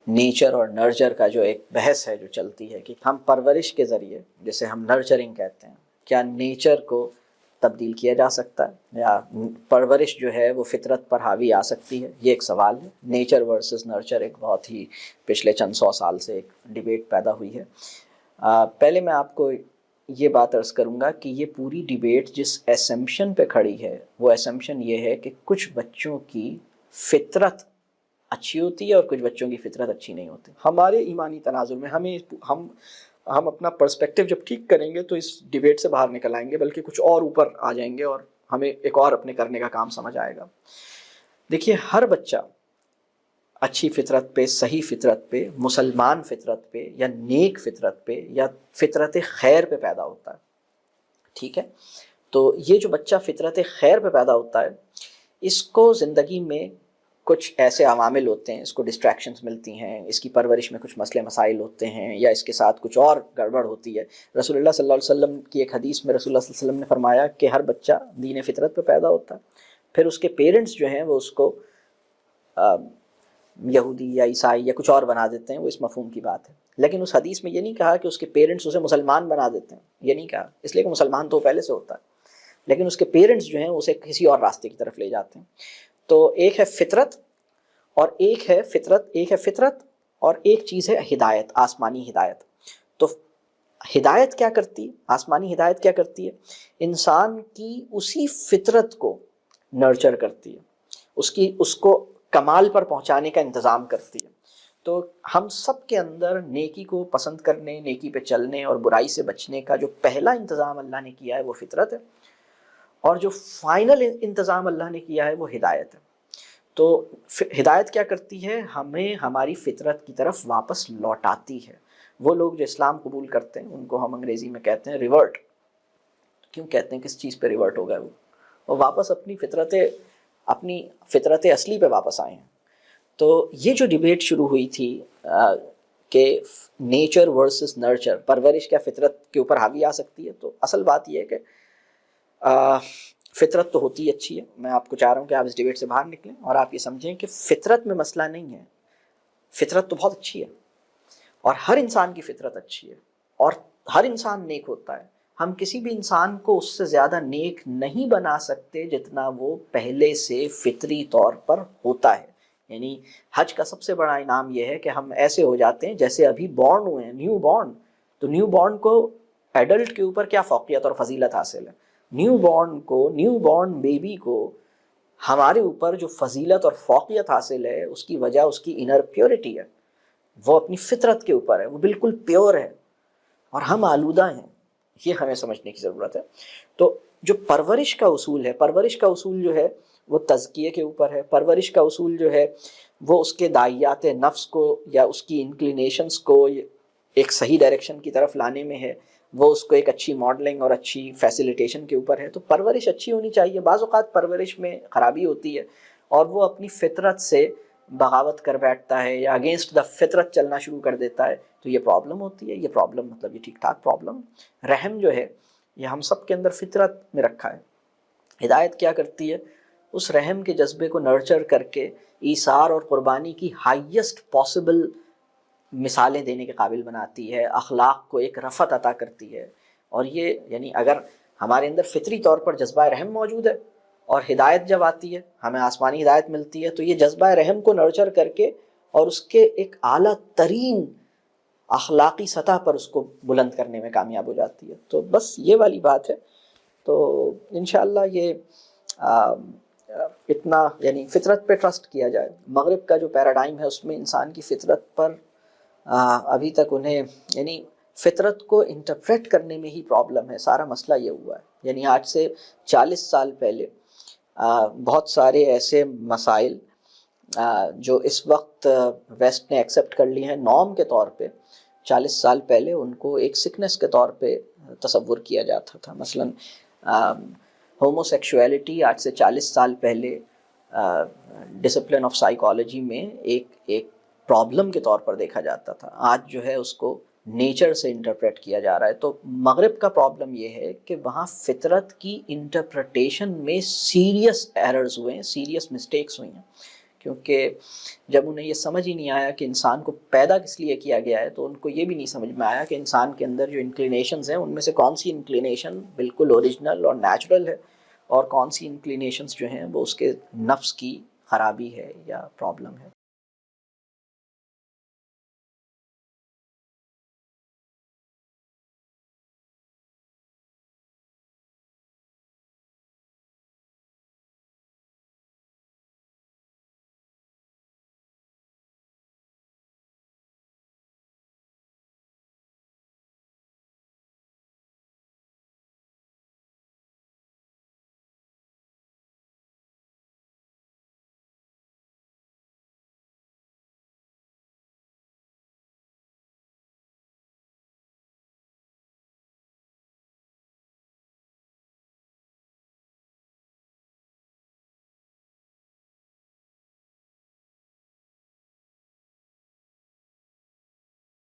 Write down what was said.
Nature اور nurture کا جو ایک بحث ہے جو چلتی ہے کہ ہم پرورش کے ذریعے، جسے ہم نرچرنگ کہتے ہیں، کیا نیچر کو تبدیل کیا جا سکتا ہے، یا پرورش جو ہے وہ فطرت پر حاوی آ سکتی ہے؟ یہ ایک سوال ہے. نیچر ورسز نرچر ایک بہت ہی پچھلے چند سو سال سے ایک ڈیبیٹ پیدا ہوئی ہے. پہلے میں آپ کو یہ بات عرض کروں گا کہ یہ پوری ڈیبیٹ جس ایسمپشن پہ کھڑی ہے وہ ایسمپشن یہ ہے کہ کچھ بچوں کی فطرت اچھی ہوتی ہے اور کچھ بچوں کی فطرت اچھی نہیں ہوتی. ہمارے ایمانی تناظر میں ہم اپنا پرسپیکٹو جب ٹھیک کریں گے تو اس ڈیبیٹ سے باہر نکل آئیں گے، بلکہ کچھ اور اوپر آ جائیں گے اور ہمیں ایک اور اپنے کرنے کا کام سمجھ آئے گا. دیکھیے، ہر بچہ اچھی فطرت پہ، صحیح فطرت پہ، مسلمان فطرت پہ یا نیک فطرت پہ یا فطرت خیر پہ پیدا ہوتا ہے. ٹھیک ہے؟ تو یہ جو بچہ فطرت خیر پہ پیدا ہوتا ہے، اس کو زندگی میں کچھ ایسے عوامل ہوتے ہیں، اس کو ڈسٹریکشنز ملتی ہیں، اس کی پرورش میں کچھ مسئلے مسائل ہوتے ہیں، یا اس کے ساتھ کچھ اور گڑبڑ ہوتی ہے. رسول اللہ صلی اللہ علیہ وسلم کی ایک حدیث میں رسول اللہ صلی اللہ علیہ وسلم نے فرمایا کہ ہر بچہ دین فطرت پہ پیدا ہوتا ہے، پھر اس کے پیرنٹس جو ہیں وہ اس کو یہودی یا عیسائی یا کچھ اور بنا دیتے ہیں. وہ اس مفہوم کی بات ہے، لیکن اس حدیث میں یہ نہیں کہا کہ اس کے پیرنٹس اسے مسلمان بنا دیتے ہیں. یہ نہیں کہا، اس لیے کہ مسلمان تو پہلے سے ہوتا ہے، لیکن اس کے پیرنٹس جو ہیں اسے کسی اور راستے کی طرف لے جاتے ہیں. تو ایک ہے فطرت اور ایک ہے فطرت اور ایک چیز ہے ہدایت، آسمانی ہدایت. تو ہدایت کیا کرتی ہے؟ آسمانی ہدایت کیا کرتی ہے؟ انسان کی اسی فطرت کو نرچر کرتی ہے، اس کو کمال پر پہنچانے کا انتظام کرتی ہے. تو ہم سب کے اندر نیکی کو پسند کرنے، نیکی پہ چلنے اور برائی سے بچنے کا جو پہلا انتظام اللہ نے کیا ہے وہ فطرت ہے، اور جو فائنل انتظام اللہ نے کیا ہے وہ ہدایت ہے. تو ہدایت کیا کرتی ہے؟ ہمیں ہماری فطرت کی طرف واپس لوٹاتی ہے. وہ لوگ جو اسلام قبول کرتے ہیں ان کو ہم انگریزی میں کہتے ہیں ریورٹ. کیوں کہتے ہیں؟ کس چیز پہ ریورٹ ہو گئے؟ وہ واپس اپنی فطرت اصلی پہ واپس آئے ہیں. تو یہ جو ڈیبیٹ شروع ہوئی تھی کہ نیچر ورسز نرچر، پرورش کیا فطرت کے اوپر حاوی آ سکتی ہے، تو اصل بات یہ ہے کہ فطرت تو ہوتی اچھی ہے. میں آپ کو چاہ رہا ہوں کہ آپ اس ڈیبیٹ سے باہر نکلیں اور آپ یہ سمجھیں کہ فطرت میں مسئلہ نہیں ہے. فطرت تو بہت اچھی ہے اور ہر انسان کی فطرت اچھی ہے اور ہر انسان نیک ہوتا ہے. ہم کسی بھی انسان کو اس سے زیادہ نیک نہیں بنا سکتے جتنا وہ پہلے سے فطری طور پر ہوتا ہے. یعنی حج کا سب سے بڑا انعام یہ ہے کہ ہم ایسے ہو جاتے ہیں جیسے ابھی بورن ہوئے ہیں، نیو بورن. تو نیو بورن کو ایڈلٹ کے اوپر کیا فوقیت اور فضیلت حاصل ہے؟ نیو بورن بیبی کو ہمارے اوپر جو فضیلت اور فوقیت حاصل ہے اس کی وجہ اس کی انر پیورٹی ہے. وہ اپنی فطرت کے اوپر ہے، وہ بالکل پیور ہے اور ہم آلودہ ہیں. یہ ہمیں سمجھنے کی ضرورت ہے. تو جو پرورش کا اصول ہے، پرورش کا اصول جو ہے وہ تزکیے کے اوپر ہے. پرورش کا اصول جو ہے وہ اس کے داعیات نفس کو یا اس کی انکلینیشنز کو ایک صحیح ڈائریکشن کی طرف لانے میں ہے. وہ اس کو ایک اچھی ماڈلنگ اور اچھی فیسیلیٹیشن کے اوپر ہے. تو پرورش اچھی ہونی چاہیے. بعض اوقات پرورش میں خرابی ہوتی ہے اور وہ اپنی فطرت سے بغاوت کر بیٹھتا ہے یا اگینسٹ دا فطرت چلنا شروع کر دیتا ہے، تو یہ پرابلم ہوتی ہے. یہ پرابلم مطلب یہ ٹھیک ٹھاک پرابلم. رحم جو ہے یہ ہم سب کے اندر فطرت میں رکھا ہے. ہدایت کیا کرتی ہے؟ اس رحم کے جذبے کو نرچر کر کے ایثار اور قربانی کی ہائیسٹ پاسبل مثالیں دینے کے قابل بناتی ہے. اخلاق کو ایک رفعت عطا کرتی ہے. اور یہ یعنی اگر ہمارے اندر فطری طور پر جذبہ رحم موجود ہے اور ہدایت جب آتی ہے، ہمیں آسمانی ہدایت ملتی ہے، تو یہ جذبہ رحم کو نرچر کر کے اور اس کے ایک اعلیٰ ترین اخلاقی سطح پر اس کو بلند کرنے میں کامیاب ہو جاتی ہے. تو بس یہ والی بات ہے. تو انشاءاللہ یہ اتنا یعنی فطرت پہ ٹرسٹ کیا جائے. مغرب کا جو پیراڈائم ہے اس میں انسان کی فطرت پر ابھی تک انہیں یعنی فطرت کو انٹرپریٹ کرنے میں ہی پرابلم ہے. سارا مسئلہ یہ ہوا ہے. یعنی آج سے 40 سال پہلے بہت سارے ایسے مسائل جو اس وقت ویسٹ نے ایکسیپٹ کر لیے ہیں نارم کے طور پہ، 40 سال پہلے ان کو ایک سکنس کے طور پہ تصور کیا جاتا تھا. مثلاً ہومو سیکشولیٹی آج سے 40 سال پہلے ڈسپلن آف سائیکالوجی میں ایک پرابلم کے طور پر دیکھا جاتا تھا. آج جو ہے اس کو نیچر سے انٹرپریٹ کیا جا رہا ہے. تو مغرب کا پرابلم یہ ہے کہ وہاں فطرت کی انٹرپریٹیشن میں سیریس ایررز ہوئے ہیں، سیریس مسٹیکس ہوئی ہیں. کیونکہ جب انہیں یہ سمجھ ہی نہیں آیا کہ انسان کو پیدا کس لیے کیا گیا ہے، تو ان کو یہ بھی نہیں سمجھ میں آیا کہ انسان کے اندر جو انکلینیشنز ہیں ان میں سے کون سی انکلینیشن بالکل اوریجنل اور نیچرل ہے، اور کون سی انکلینیشنز جو ہیں وہ اس کے نفس کی خرابی ہے یا پرابلم ہے۔